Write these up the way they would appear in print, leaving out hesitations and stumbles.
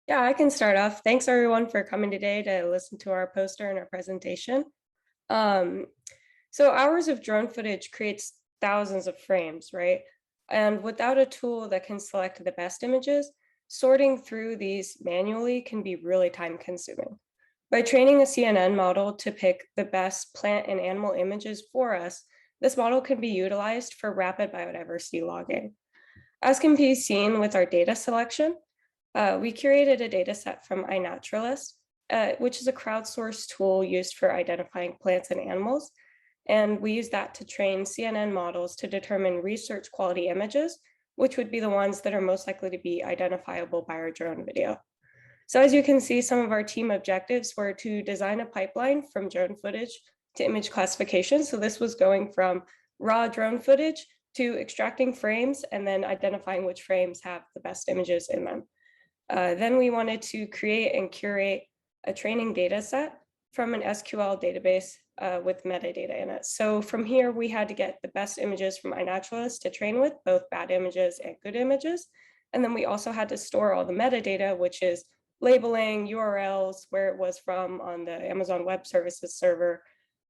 Yeah, I can start off. Thanks everyone for coming today to listen to our poster and our presentation. Um, so hours of drone footage creates thousands of frames, right? And without a tool that can select the best images, sorting through these manually can be really time consuming. By training a CNN model to pick the best plant and animal images for us, this model can be utilized for rapid biodiversity logging. As can be seen with our data selection, we curated a data set from iNaturalist, which is a crowdsourced tool used for identifying plants and animals. And we use that to train CNN models to determine research quality images, which would be the ones that are most likely to be identifiable by our drone video. So as you can see, some of our team objectives were to design a pipeline from drone footage to image classification. So this was going from raw drone footage to extracting frames and then identifying which frames have the best images in them. Then we wanted to create and curate a training data set from an SQL database with metadata in it. So from here, we had to get the best images from iNaturalist to train with, both bad images and good images. And then we also had to store all the metadata, which is labeling, URLs, where it was from on the Amazon Web Services server.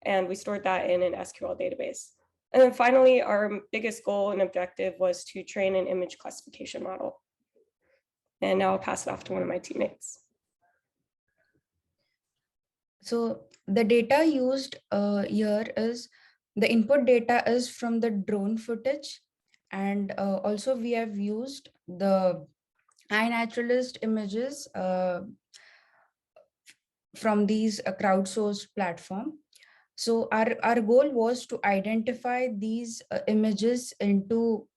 And we stored that in an SQL database. And then finally, our biggest goal and objective was to train an image classification model. And now I'll pass it off to one of my teammates. So the data used here is the input data is from the drone footage, and also we have used the iNaturalist images from these crowdsourced platform. So our goal was to identify these images into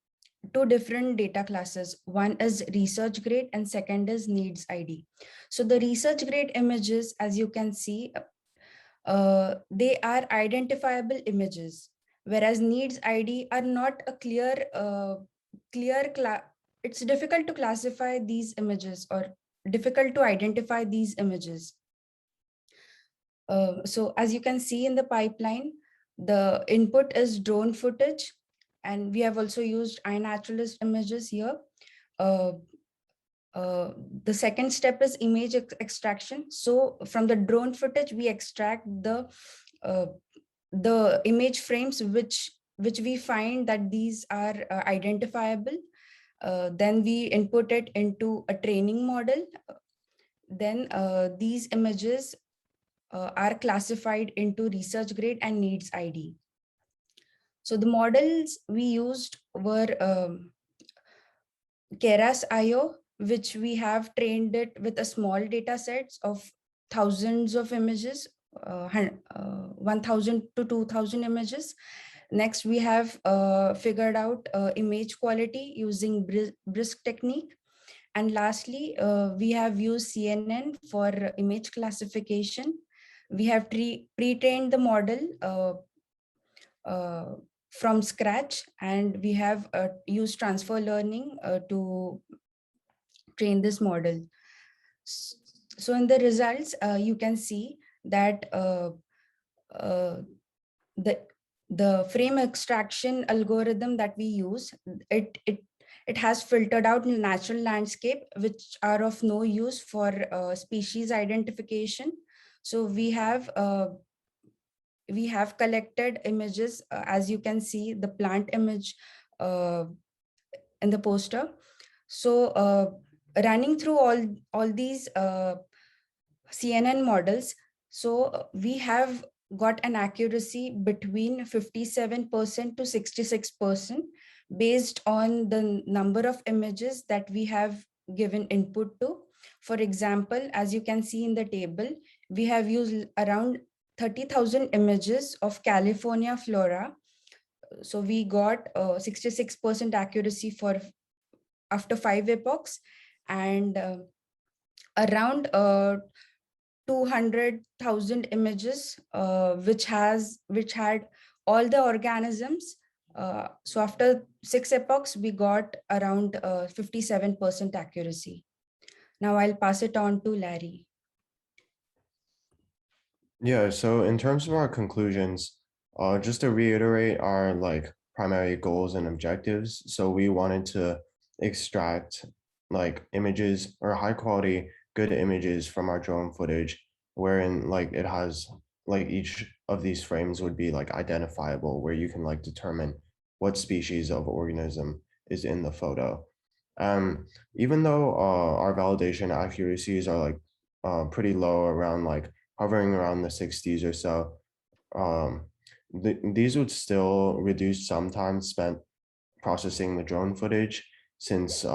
two different data classes. One is research grade and second is needs ID. So the research grade images, as you can see, they are identifiable images, whereas needs ID are not a it's difficult to classify these images or difficult to identify these images. So as you can see in the pipeline, the input is drone footage, and we have also used iNaturalist images here. Uh, the second step is image extraction. So from the drone footage, we extract the image frames which we find that these are identifiable. Then we input it into a training model. Then these images are classified into research grade and needs ID. So the models we used were Keras.io, which we have trained it with a small data sets of thousands of images, 1,000 to 2,000 images. Next, we have figured out image quality using brisk technique. And lastly, we have used CNN for image classification. We have pre-trained the model from scratch, and we have used transfer learning to train this model. So in the results, you can see that the frame extraction algorithm that we use, it has filtered out natural landscape which are of no use for species identification. So we have collected images, as you can see the plant image in the poster. So running through all these CNN models, so we have got an accuracy between 57% to 66% based on the number of images that we have given input to. For example, as you can see in the table, we have used around 30,000 images of California flora. So we got 66% accuracy for after 5 epochs, and around 200,000 images which had all the organisms. So after 6 epochs, we got around 57% accuracy. Now I'll pass it on to Larry. Yeah, so in terms of our conclusions, just to reiterate our primary goals and objectives. So we wanted to extract images or high quality good images from our drone footage, wherein like it has like each of these frames would be like identifiable, where you can like determine what species of organism is in the photo. Even though our validation accuracies are like pretty low, around like hovering around the 60s or so, um, these would still reduce some time spent processing the drone footage, since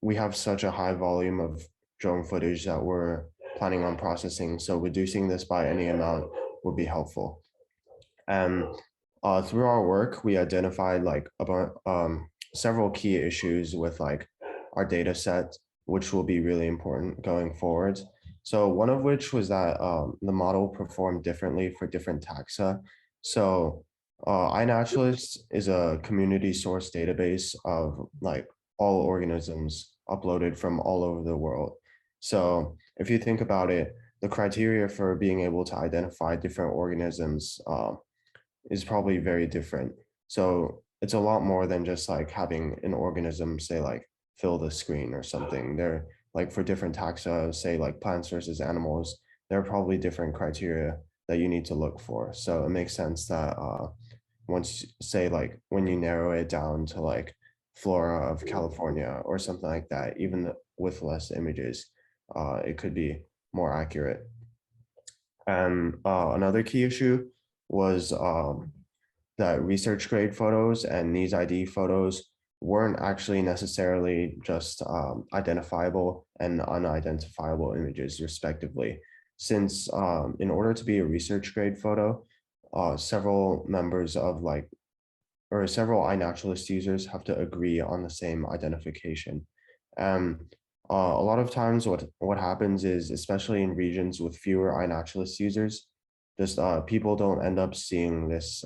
we have such a high volume of drone footage that we're planning on processing. So reducing this by any amount would be helpful. And through our work, we identified like about several key issues with like our data set, which will be really important going forward. So one of which was that the model performed differently for different taxa. So iNaturalist is a community source database of like all organisms uploaded from all over the world. So if you think about it, the criteria for being able to identify different organisms is probably very different. So it's a lot more than just like having an organism say like fill the screen or something. They're like for different taxa, say like plants versus animals, there are probably different criteria that you need to look for. So it makes sense that once say like when you narrow it down to like flora of California or something like that, even with less images, it could be more accurate. And another key issue was that research grade photos and needs ID photos weren't actually necessarily just identifiable and unidentifiable images, respectively. Since in order to be a research grade photo, several members of like, or several iNaturalist users have to agree on the same identification. A lot of times what happens is, especially in regions with fewer iNaturalist users, just people don't end up seeing this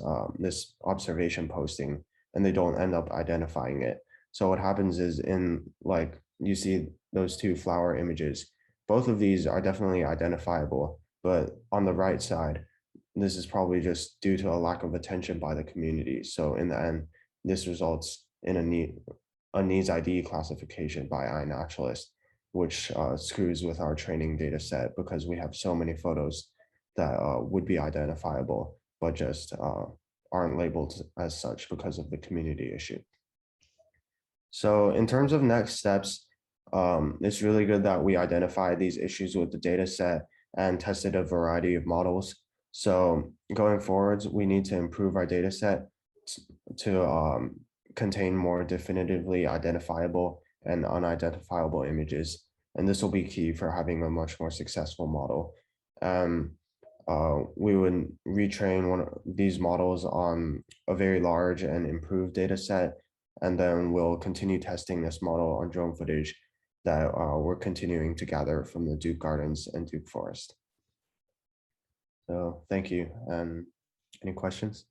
observation posting, and they don't end up identifying it. So what happens is, in like you see those two flower images, both of these are definitely identifiable, but on the right side, this is probably just due to a lack of attention by the community. So in the end, this results in a needs ID classification by iNaturalist, which screws with our training data set, because we have so many photos that would be identifiable, but just aren't labeled as such because of the community issue. So in terms of next steps, it's really good that we identified these issues with the data set and tested a variety of models. So going forwards, we need to improve our data set to contain more definitively identifiable and unidentifiable images. And this will be key for having a much more successful model. We would retrain one of these models on a very large and improved data set, and then we'll continue testing this model on drone footage that we're continuing to gather from the Duke Gardens and Duke Forest. So thank you. And any questions?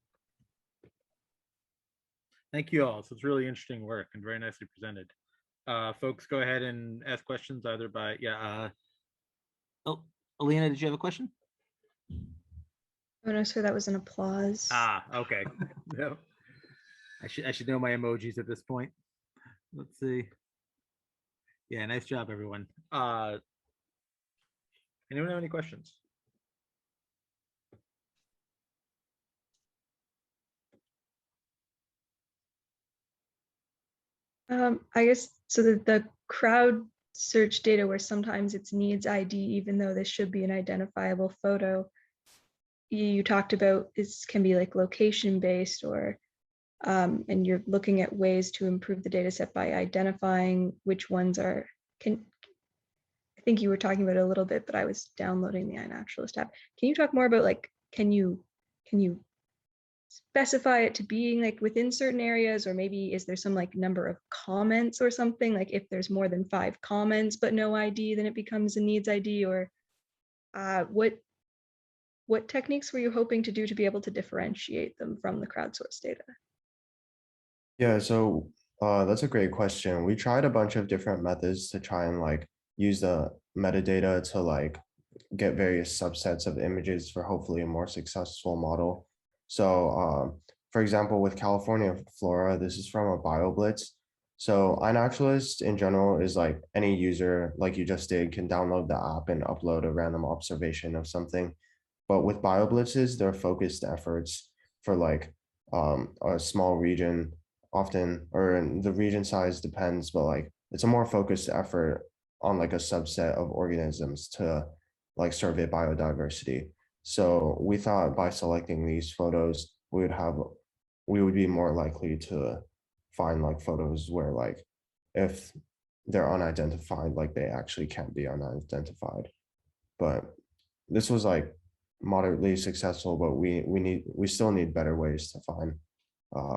Thank you all. So it's really interesting work and very nicely presented. Folks, go ahead and ask questions either by, oh, Alina, did you have a question? Oh no, sir, that was an applause. Okay. No. I should know my emojis at this point. Let's see. Yeah, nice job, everyone. Anyone have any questions? I guess so the crowd search data where sometimes it's needs ID, even though this should be an identifiable photo. You talked about this can be like location based, or and you're looking at ways to improve the data set by identifying which ones are I think you were talking about it a little bit, but I was downloading the iNaturalist app. Can you talk more about like can you specify it to being like within certain areas, or maybe is there some like number of comments or something, like if there's more than 5 comments but no ID, then it becomes a needs ID, or what techniques were you hoping to do to be able to differentiate them from the crowdsourced data? Yeah, so that's a great question. We tried a bunch of different methods to try and like use the metadata to like get various subsets of images for hopefully a more successful model. So for example, with California flora, this is from a BioBlitz. So iNaturalist in general is like any user, like you just did, can download the app and upload a random observation of something. But with BioBlitzes, they're focused efforts for like a small region, often, or the region size depends, but like it's a more focused effort on like a subset of organisms to like survey biodiversity. So we thought by selecting these photos, we would be more likely to find like photos where like if they're unidentified, like they actually can't be unidentified. But this was like moderately successful, but we still need better ways to find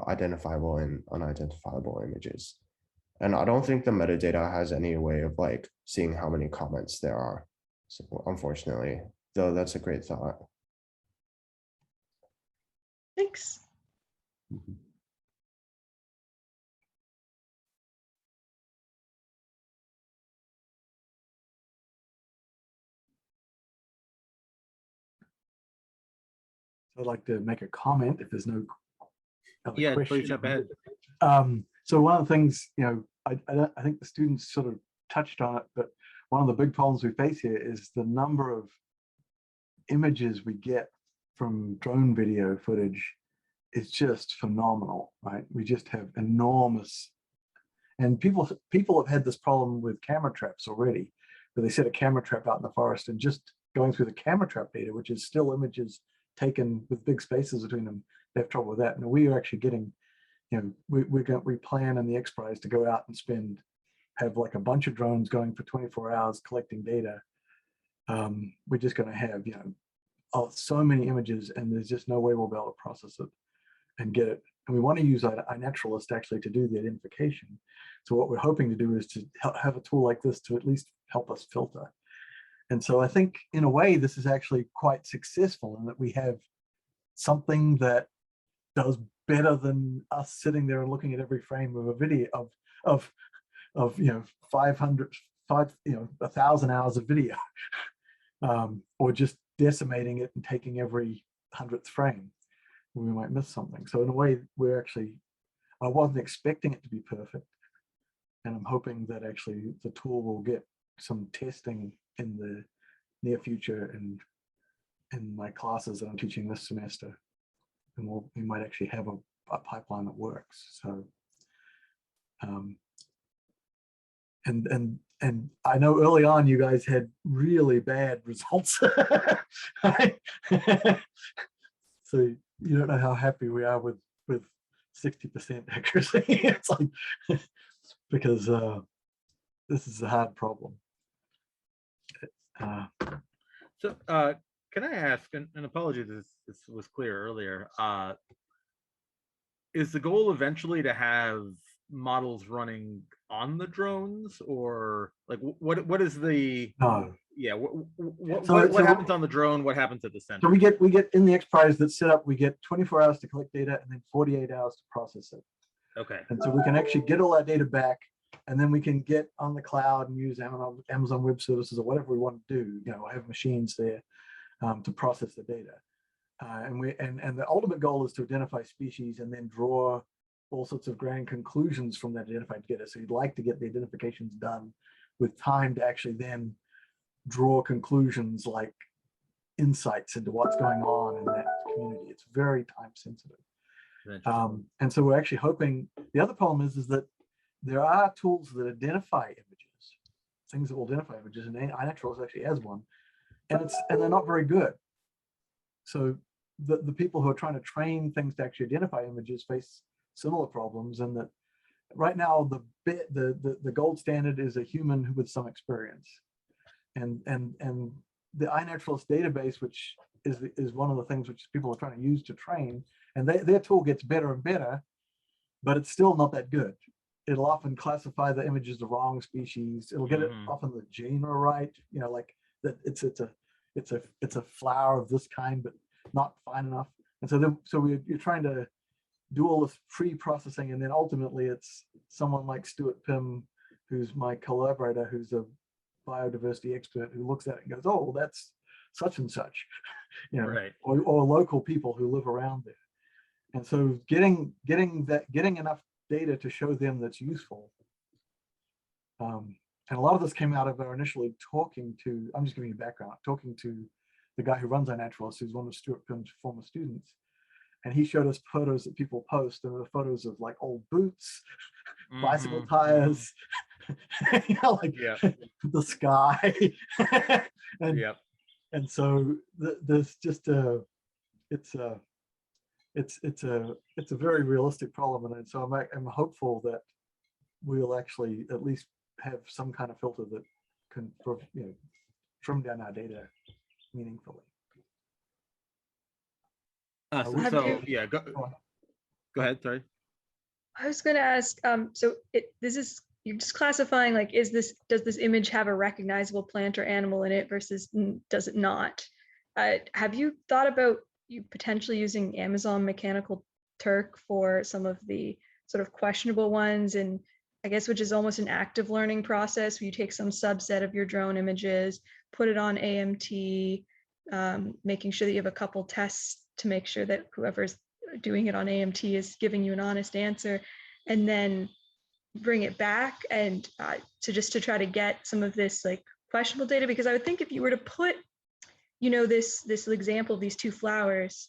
identifiable and unidentifiable images. And I don't think the metadata has any way of like seeing how many comments there are. So unfortunately, though that's a great thought. Thanks. I'd like to make a comment if there's no other Yeah, question. please jump ahead. So one of the things, I think the students sort of touched on it, but one of the big problems we face here is the number of images we get from drone video footage is just phenomenal, right? We just have enormous, and people have had this problem with camera traps already, where they set a camera trap out in the forest and just going through the camera trap data, which is still images taken with big spaces between them, they have trouble with that. And we are actually getting, we plan in the XPRIZE to go out and have like a bunch of drones going for 24 hours collecting data. We're just going to have, so many images, and there's just no way we'll be able to process it and get it. And we want to use iNaturalist actually to do the identification. So what we're hoping to do is to have a tool like this to at least help us filter. And so I think in a way, this is actually quite successful in that we have something that does better than us sitting there and looking at every frame of a video of 1,000 hours of video, or just decimating it and taking every 100th frame. We might miss something. So in a way, I wasn't expecting it to be perfect. And I'm hoping that actually the tool will get some testing in the near future and in my classes that I'm teaching this semester. And we might actually have a pipeline that works. So, and I know early on you guys had really bad results. So you don't know how happy we are with 60% accuracy. It's like, because this is a hard problem. So can I ask, and apologies if this was clear earlier, is the goal eventually to have models running on the drones, or like what is the yeah, what happens on the drone, what happens at the center? So we get in the XPRIZE that's set up, we get 24 hours to collect data and then 48 hours to process it. Okay. And so we can actually get all that data back, and then we can get on the cloud and use Amazon Web Services or whatever we want to do. Have machines there to process the data. And the ultimate goal is to identify species and then draw all sorts of grand conclusions from that identified data. So you'd like to get the identifications done with time to actually then draw conclusions like insights into what's going on in that community. It's very time sensitive. And so we're actually hoping, the other problem is that there are tools that identify images, things that will identify images, and iNaturalist actually has one, and they're not very good. So the people who are trying to train things to actually identify images face similar problems, and that right now the gold standard is a human with some experience, and the iNaturalist database, which is one of the things which people are trying to use to train, and their tool gets better and better, but it's still not that good. It'll often classify the images the wrong species. It'll get it often the genre right, like that it's a flower of this kind, but not fine enough. And so you're trying to do all this pre-processing, and then ultimately it's someone like Stuart Pym, who's my collaborator, who's a biodiversity expert, who looks at it and goes, oh, well, that's such and such, right. or local people who live around there. And so getting enough data to show them that's useful. And a lot of this came out of our initially talking to, I'm just giving you background, talking to the guy who runs iNaturalist, who's one of Stuart Pinn's former students. And he showed us photos that people post, and there were photos of like old boots, bicycle tires, you know, like the sky. And so there's just it's a very realistic problem. And so I'm hopeful that we'll actually at least have some kind of filter that can, you know, trim down our data meaningfully. So yeah, go ahead. Sorry. I was going to ask, so this is, you're just classifying, like, does this image have a recognizable plant or animal in it versus does it not? Have you thought about you potentially using Amazon Mechanical Turk for some of the sort of questionable ones, and I guess which is almost an active learning process where you take some subset of your drone images, put it on AMT, making sure that you have a couple tests to make sure that whoever's doing it on AMT is giving you an honest answer, and then bring it back and to try to get some of this like questionable data. Because I would think if you were to put, you know, this example of these two flowers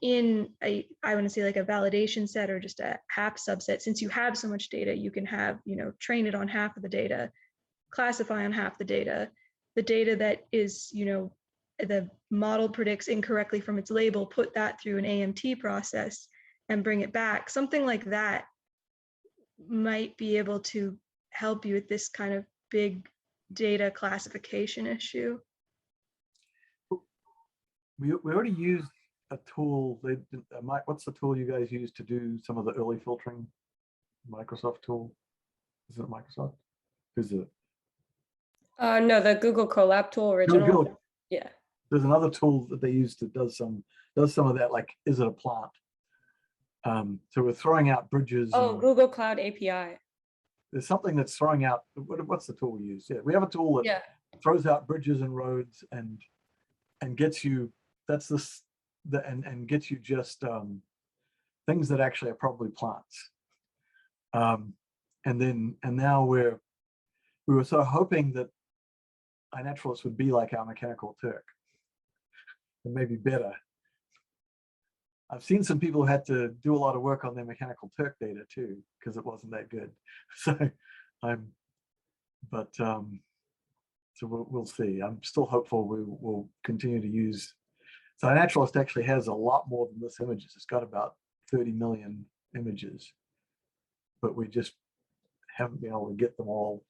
in I want to say like a validation set or just a half subset, since you have so much data, you can have, you know, train it on half of the data, classify on half the data that is, you know, the model predicts incorrectly from its label, put that through an AMT process and bring it back. Something like that might be able to help you with this kind of big data classification issue. We already used a tool. What's the tool you guys use to do some of the early filtering? Microsoft tool? Is it Microsoft? Who's it? No, the Google Colab tool original. Google. Yeah. There's another tool that they use that does some of that, like, is it a plant? So we're throwing out bridges. Oh, Google Cloud API. There's something that's throwing out, what's the tool we use? Yeah, we have a tool that throws out bridges and roads and gets you, and gets you just things that actually are probably plants. And now we were sort of hoping that iNaturalist would be like our Mechanical Turk, and maybe better. I've seen some people who had to do a lot of work on their Mechanical Turk data too, because it wasn't that good. So we'll see. I'm still hopeful we will continue to use. So iNaturalist actually has a lot more than this images. It's got about 30 million images, but we just haven't been able to get them all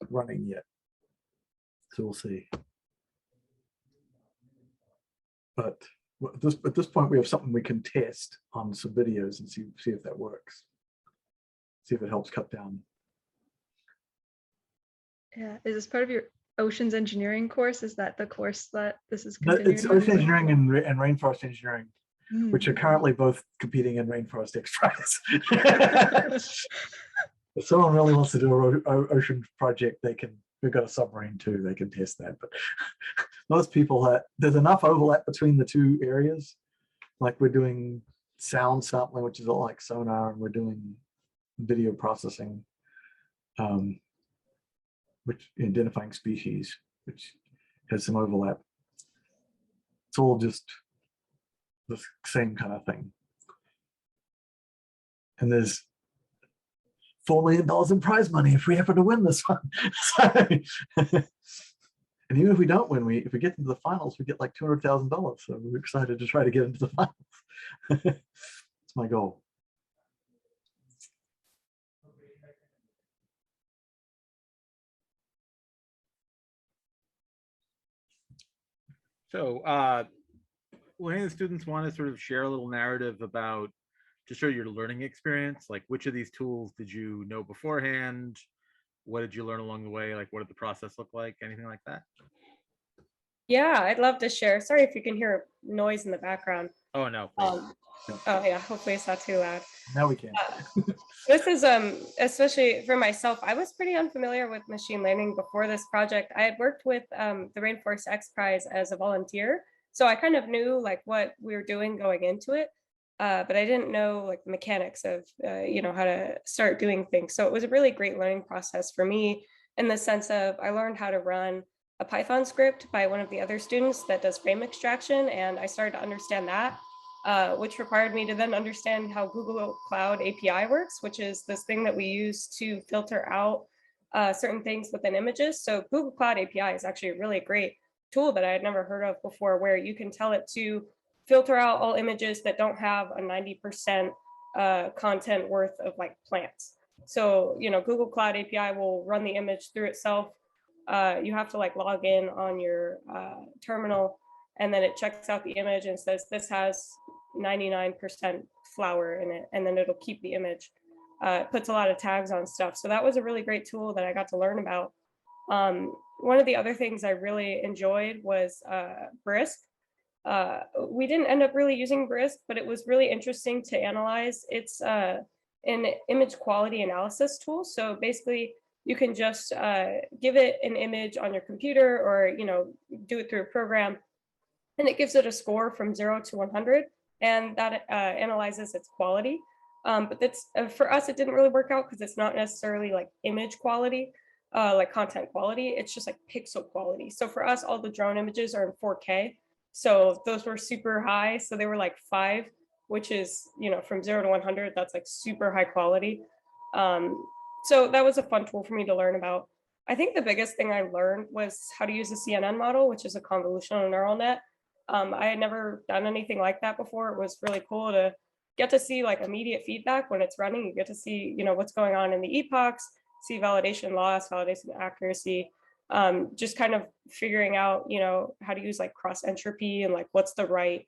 running yet. So we'll see. But at this point, we have something we can test on some videos and see if that works. See if it helps cut down. Yeah, is this part of your oceans engineering course? Is that the course that this is continuing? It's ocean engineering and rainforest engineering, which are currently both competing in Rainforest XPRIZE. If someone really wants to do an ocean project, we've got a submarine too, they can test that. But most people, there's enough overlap between the two areas. Like we're doing sound sampling, which is all like sonar, and we're doing video processing, which identifying species, which has some overlap. It's all just the same kind of thing. And there's $4 million in prize money if we happen to win this one. And even if we don't win, if we get into the finals, we get like $200,000. So we're excited to try to get into the finals. That's my goal. So will any of the students want to sort of share a little narrative about, to show your learning experience? Like, which of these tools did you know beforehand? What did you learn along the way? Like, what did the process look like? Anything like that? Yeah, I'd love to share. Sorry if you can hear noise in the background. Oh, no. Oh yeah, hopefully it's not too loud. Now we can. This is especially for myself, I was pretty unfamiliar with machine learning before this project. I had worked with the Rainforest XPRIZE as a volunteer, so I kind of knew like what we were doing going into it. but I didn't know like the mechanics of, how to start doing things. So it was a really great learning process for me in the sense of I learned how to run a Python script by one of the other students that does frame extraction, and I started to understand that, which required me to then understand how Google Cloud API works, which is this thing that we use to filter out certain things within images. So Google Cloud API is actually a really great tool that I had never heard of before, where you can tell it to filter out all images that don't have a 90% content worth of like plants. So, Google Cloud API will run the image through itself. You have to like log in on your terminal, and then it checks out the image and says this has 99% flower in it, and then it'll keep the image. It puts a lot of tags on stuff. So that was a really great tool that I got to learn about. One of the other things I really enjoyed was Brisk. We didn't end up really using Brisk, but it was really interesting to analyze. It's an image quality analysis tool. So basically, you can just give it an image on your computer, or do it through a program, and it gives it a score from 0 to 100, and that analyzes its quality. But that's for us, it didn't really work out because it's not necessarily like image quality, like content quality. It's just like pixel quality. So for us, all the drone images are in 4K. So those were super high. So they were like 5, which is, from 0 to 100, that's like super high quality. So that was a fun tool for me to learn about. I think the biggest thing I learned was how to use the CNN model, which is a convolutional neural net. I had never done anything like that before. It was really cool to get to see like immediate feedback when it's running. You get to see, what's going on in the epochs, see validation loss, validation accuracy, just kind of figuring out, how to use like cross entropy and like what's the right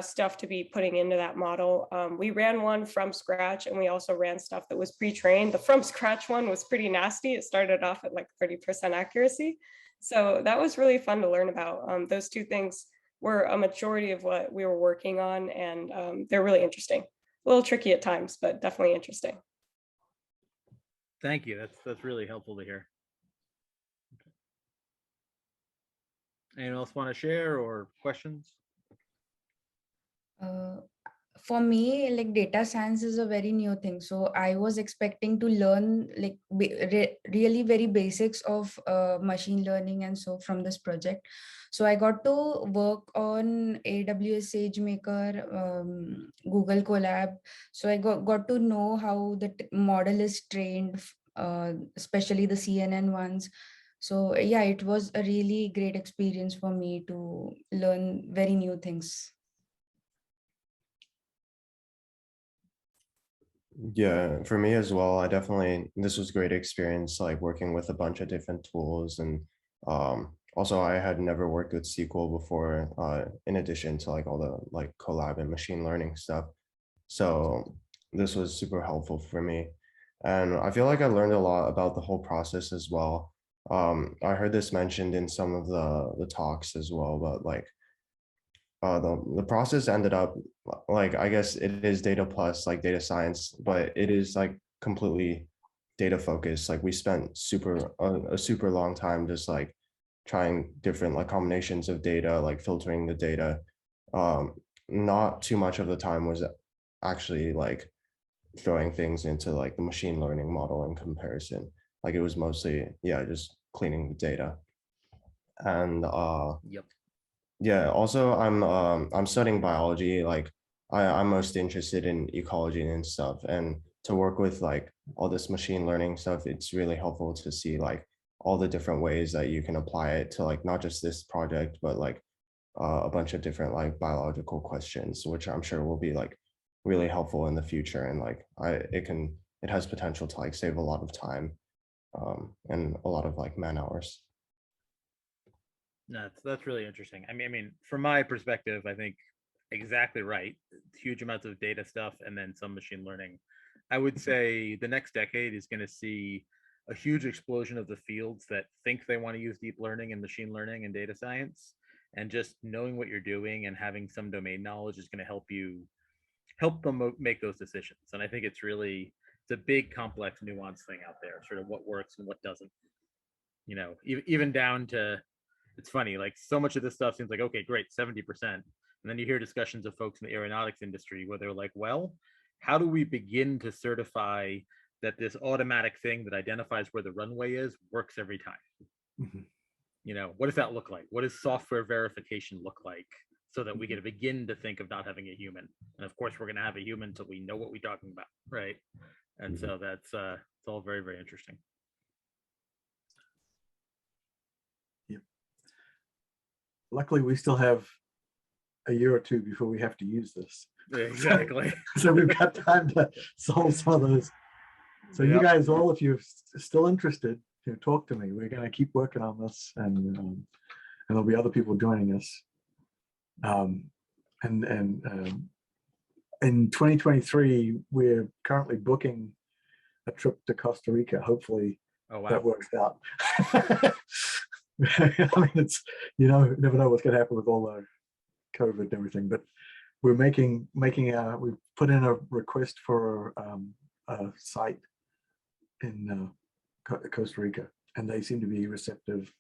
stuff to be putting into that model. We ran one from scratch, and we also ran stuff that was pre-trained. The from scratch one was pretty nasty. It started off at like 30% accuracy. So that was really fun to learn about. Those two things were a majority of what we were working on, and they're really interesting. A little tricky at times, but definitely interesting. Thank you. That's really helpful to hear. Anyone else want to share or questions? For me, like data science is a very new thing. So I was expecting to learn like really very basics of machine learning and so from this project. So I got to work on AWS SageMaker, Google Colab. So I got to know how the model is trained, especially the CNN ones. So yeah, it was a really great experience for me to learn very new things. Yeah, for me as well, this was great experience, like working with a bunch of different tools. And also I had never worked with SQL before, in addition to like all the like collab and machine learning stuff. So this was super helpful for me. And I feel like I learned a lot about the whole process as well. I heard this mentioned in some of the talks as well, but like the process ended up like, I guess it is data plus like data science, but it is like completely data focused. Like we spent a super long time just like trying different like combinations of data, like filtering the data. Not too much of the time was actually like throwing things into like the machine learning model in comparison. Like it was mostly, yeah, just cleaning the data. And Yep. yeah, also I'm studying biology. Like I'm most interested in ecology and stuff. And to work with like all this machine learning stuff, it's really helpful to see like all the different ways that you can apply it to like not just this project, but like a bunch of different like biological questions, which I'm sure will be like really helpful in the future. And like it has potential to like save a lot of time, and a lot of like man hours. No, that's really interesting. I mean, from my perspective, I think exactly right. Huge amounts of data stuff and then some machine learning. I would say the next decade is going to see a huge explosion of the fields that think they want to use deep learning and machine learning and data science. And just knowing what you're doing and having some domain knowledge is going to help them make those decisions. And I think it's a big, complex, nuanced thing out there, sort of what works and what doesn't. Even down to, it's funny, like so much of this stuff seems like, okay, great, 70%, And then you hear discussions of folks in the aeronautics industry where they're like, well, how do we begin to certify that this automatic thing that identifies where the runway is works every time? Mhm. You know, what does that look like? What does software verification look like, so that we can begin to think of not having a human? And of course, we're going to have a human until we know what we're talking about, right? And so that's it's all very, very interesting. Luckily, we still have a year or two before we have to use this. Exactly. So we've got time to solve some of those. So you Yep. guys, all if you're still interested, talk to me. We're going to keep working on this, and there'll be other people joining us. In 2023, we're currently booking a trip to Costa Rica. Hopefully Oh wow. that works out. I mean, it's, you never know what's going to happen with all the COVID and everything, but we're we've put in a request for a site in Costa Rica, and they seem to be receptive.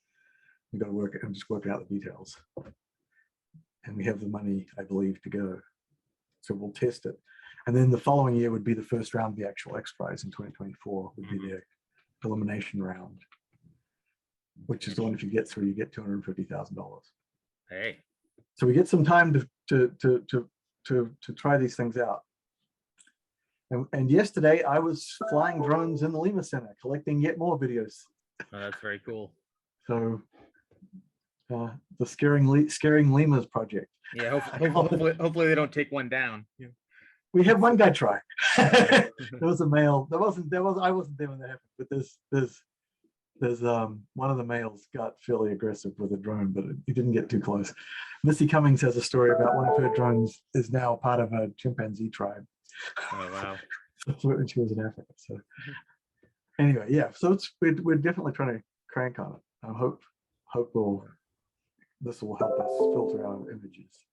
We've got to work. I'm just working out the details, and we have the money, I believe, to go. So we'll test it, and then the following year would be the first round of the actual XPRIZE in 2024. Would be the elimination round, which is the one, if you get through, you get $250,000. Hey. So we get some time to try these things out. And yesterday I was flying drones in the Lima Center, collecting yet more videos. Oh, that's very cool. So the scaring lemurs project. Yeah, hopefully they don't take one down. Yeah. We had one guy try. There was a male. I wasn't there when that happened, but there's one of the males got fairly aggressive with a drone, but he didn't get too close. Missy Cummings has a story about one of her drones is now part of a chimpanzee tribe. Oh wow. When she was in Africa. So anyway, yeah. So we're definitely trying to crank on it. I hope this will help us filter out images.